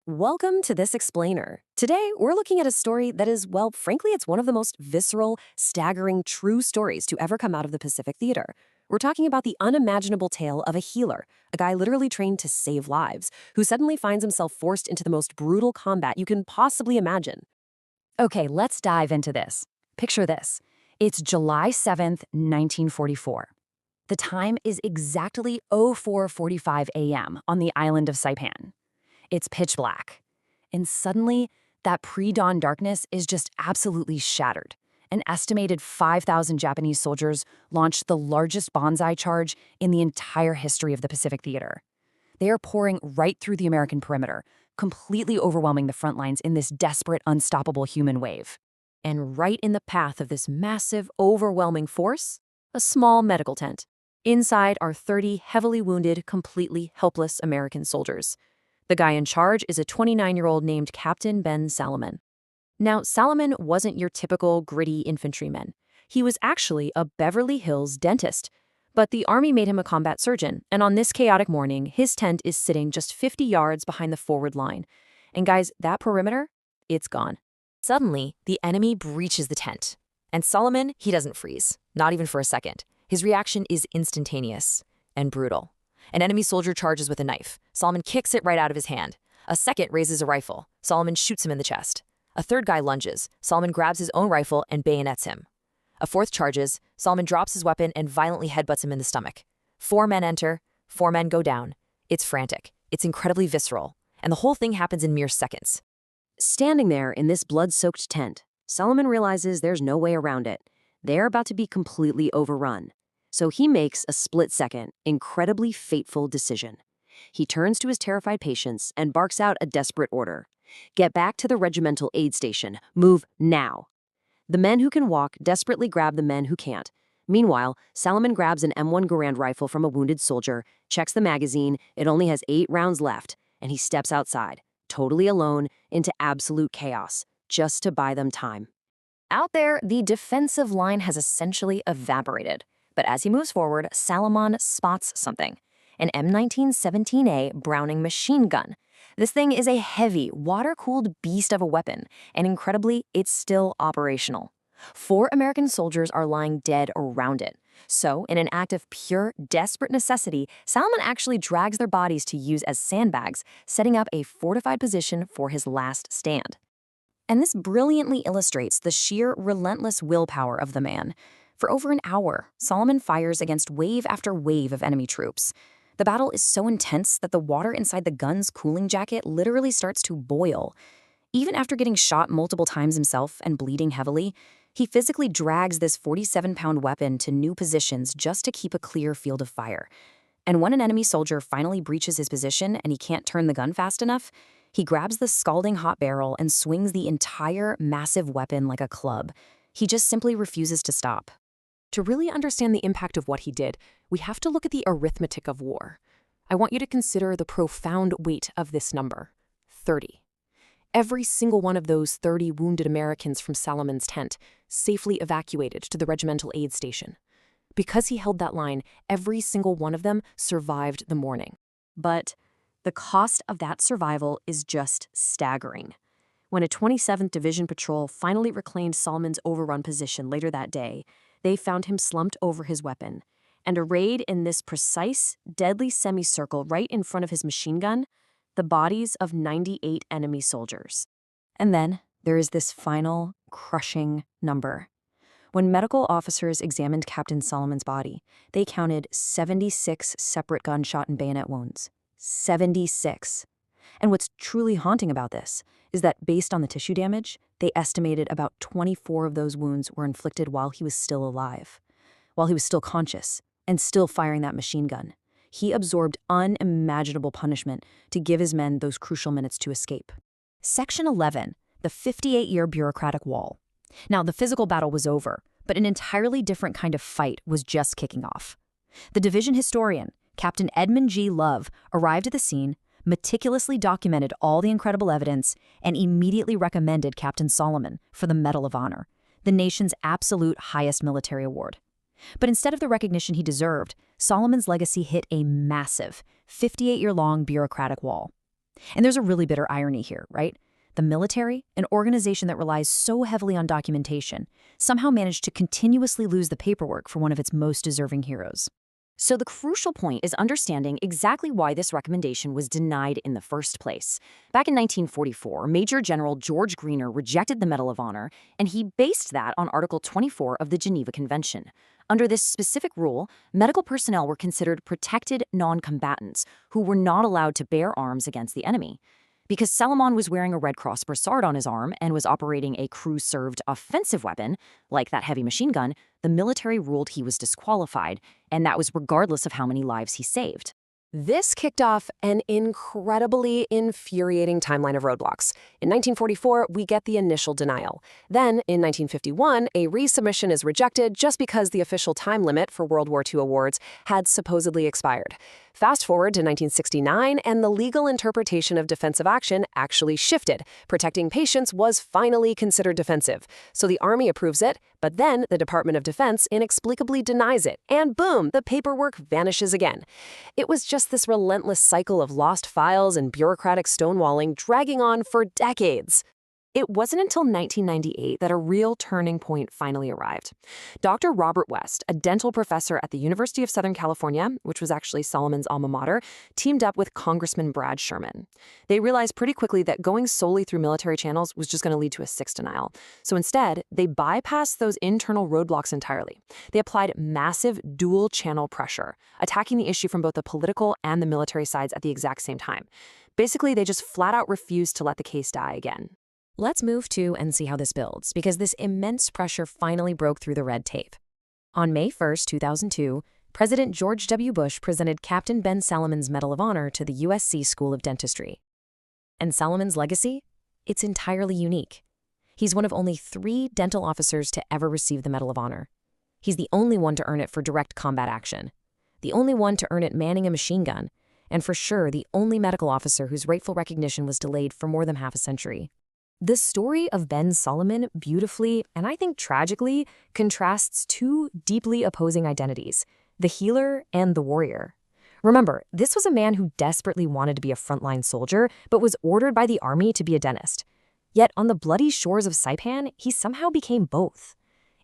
Welcome to This Explainer. Today, we're looking at a story that is, well, frankly, it's one of the most visceral, staggering, true stories to ever come out of the Pacific Theater. We're talking about the unimaginable tale of a healer, a guy literally trained to save lives, who suddenly finds himself forced into the most brutal combat you can possibly imagine. Okay, let's dive into this. Picture this. It's July 7th, 1944. The time is exactly 04:45 a.m. on the island of Saipan. It's pitch black. And suddenly, that pre-dawn darkness is just absolutely shattered. An estimated 5,000 Japanese soldiers launched the largest Banzai charge in the entire history of the Pacific Theater. They are pouring right through the American perimeter, completely overwhelming the front lines in this desperate, unstoppable human wave. And right in the path of this massive, overwhelming force, a small medical tent. Inside are 30 heavily wounded, completely helpless American soldiers. The guy in charge is a 29-year-old named Captain Ben Salomon. Now, Salomon wasn't your typical gritty infantryman. He was actually a Beverly Hills dentist. But the Army made him a combat surgeon, and on this chaotic morning, his tent is sitting just 50 yards behind the forward line. And guys, that perimeter, it's gone. Suddenly, the enemy breaches the tent. And Salomon, he doesn't freeze, not even for a second. His reaction is instantaneous and brutal. An enemy soldier charges with a knife. Salomon kicks it right out of his hand. A second raises a rifle. Salomon shoots him in the chest. A third guy lunges. Salomon grabs his own rifle and bayonets him. A fourth charges. Salomon drops his weapon and violently headbutts him in the stomach. 4 men enter. 4 men go down. It's frantic. It's incredibly visceral. And the whole thing happens in mere seconds. Standing there in this blood-soaked tent, Salomon realizes there's no way around it. They're about to be completely overrun. So he makes a split-second, incredibly fateful decision. He turns to his terrified patients and barks out a desperate order. Get back to the regimental aid station. Move now. The men who can walk desperately grab the men who can't. Meanwhile, Salomon grabs an M1 Garand rifle from a wounded soldier, checks the magazine, it only has 8 rounds left, and he steps outside, totally alone, into absolute chaos, just to buy them time. Out there, the defensive line has essentially evaporated. But as he moves forward, Salomon spots something. An M1917A Browning machine gun. This thing is a heavy, water-cooled beast of a weapon, and incredibly, it's still operational. 4 American soldiers are lying dead around it. So, in an act of pure, desperate necessity, Salomon actually drags their bodies to use as sandbags, setting up a fortified position for his last stand. And this brilliantly illustrates the sheer, relentless willpower of the man. For over an hour, Salomon fires against wave after wave of enemy troops. The battle is so intense that the water inside the gun's cooling jacket literally starts to boil. Even after getting shot multiple times himself and bleeding heavily, he physically drags this 47-pound weapon to new positions just to keep a clear field of fire. And when an enemy soldier finally breaches his position and he can't turn the gun fast enough, he grabs the scalding hot barrel and swings the entire massive weapon like a club. He just simply refuses to stop. To really understand the impact of what he did, we have to look at the arithmetic of war. I want you to consider the profound weight of this number, 30. Every single one of those 30 wounded Americans from Salomon's tent safely evacuated to the regimental aid station. Because he held that line, every single one of them survived the morning. But the cost of that survival is just staggering. When a 27th Division patrol finally reclaimed Salomon's overrun position later that day, they found him slumped over his weapon, and arrayed in this precise, deadly semicircle right in front of his machine gun, the bodies of 98 enemy soldiers. And then there is this final, crushing number. When medical officers examined Captain Salomon's body, they counted 76 separate gunshot and bayonet wounds. 76. And what's truly haunting about this is that based on the tissue damage, they estimated about 24 of those wounds were inflicted while he was still alive, while he was still conscious and still firing that machine gun. He absorbed unimaginable punishment to give his men those crucial minutes to escape. Section 11, the 58-year bureaucratic wall. Now, the physical battle was over, but an entirely different kind of fight was just kicking off. The division historian, Captain Edmund G. Love, arrived at the scene, meticulously documented all the incredible evidence, and immediately recommended Captain Salomon for the Medal of Honor, the nation's absolute highest military award. But instead of the recognition he deserved, Salomon's legacy hit a massive, 58-year-long bureaucratic wall. And there's a really bitter irony here, right? The military, an organization that relies so heavily on documentation, somehow managed to continuously lose the paperwork for one of its most deserving heroes. So the crucial point is understanding exactly why this recommendation was denied in the first place. Back in 1944, Major General George Greener rejected the Medal of Honor, and he based that on Article 24 of the Geneva Convention. Under this specific rule, medical personnel were considered protected non-combatants who were not allowed to bear arms against the enemy. Because Salomon was wearing a Red Cross brassard on his arm and was operating a crew-served offensive weapon, like that heavy machine gun, the military ruled he was disqualified, and that was regardless of how many lives he saved. This kicked off an incredibly infuriating timeline of roadblocks. In 1944, we get the initial denial. Then, in 1951, a resubmission is rejected just because the official time limit for World War II awards had supposedly expired. Fast forward to 1969, and the legal interpretation of defensive action actually shifted. Protecting patients was finally considered defensive. So the Army approves it, but then the Department of Defense inexplicably denies it, and boom, the paperwork vanishes again. It was just this relentless cycle of lost files and bureaucratic stonewalling dragging on for decades. It wasn't until 1998 that a real turning point finally arrived. Dr. Robert West, a dental professor at the University of Southern California, which was actually Salomon's alma mater, teamed up with Congressman Brad Sherman. They realized pretty quickly that going solely through military channels was just going to lead to a sixth denial. So instead, they bypassed those internal roadblocks entirely. They applied massive dual-channel pressure, attacking the issue from both the political and the military sides at the exact same time. Basically, they just flat out refused to let the case die again. Let's move to and see how this builds, because this immense pressure finally broke through the red tape. On May 1, 2002, President George W. Bush presented Captain Ben Salomon's Medal of Honor to the USC School of Dentistry. And Salomon's legacy? It's entirely unique. He's one of only 3 dental officers to ever receive the Medal of Honor. He's the only one to earn it for direct combat action, the only one to earn it manning a machine gun, and for sure the only medical officer whose rightful recognition was delayed for more than half a century. The story of Ben Salomon beautifully, and I think tragically, contrasts 2 deeply opposing identities, the healer and the warrior. Remember, this was a man who desperately wanted to be a frontline soldier, but was ordered by the army to be a dentist. Yet on the bloody shores of Saipan, he somehow became both.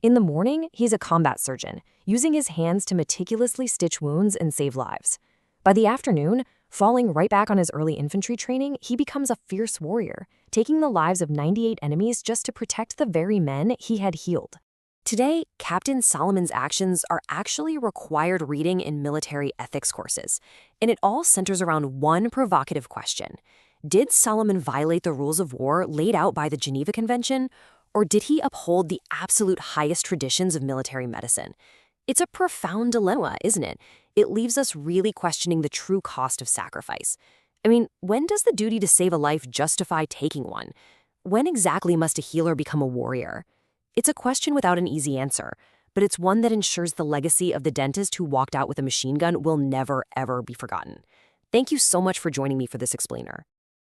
In the morning, he's a combat surgeon, using his hands to meticulously stitch wounds and save lives. By the afternoon, falling right back on his early infantry training, he becomes a fierce warrior, taking the lives of 98 enemies just to protect the very men he had healed. Today, Captain Salomon's actions are actually required reading in military ethics courses, and it all centers around one provocative question. Did Salomon violate the rules of war laid out by the Geneva Convention, or did he uphold the absolute highest traditions of military medicine? It's a profound dilemma, isn't it? It leaves us really questioning the true cost of sacrifice. I mean, when does the duty to save a life justify taking one? When exactly must a healer become a warrior? It's a question without an easy answer, but it's one that ensures the legacy of the dentist who walked out with a machine gun will never, ever be forgotten. Thank you so much for joining me for this explainer.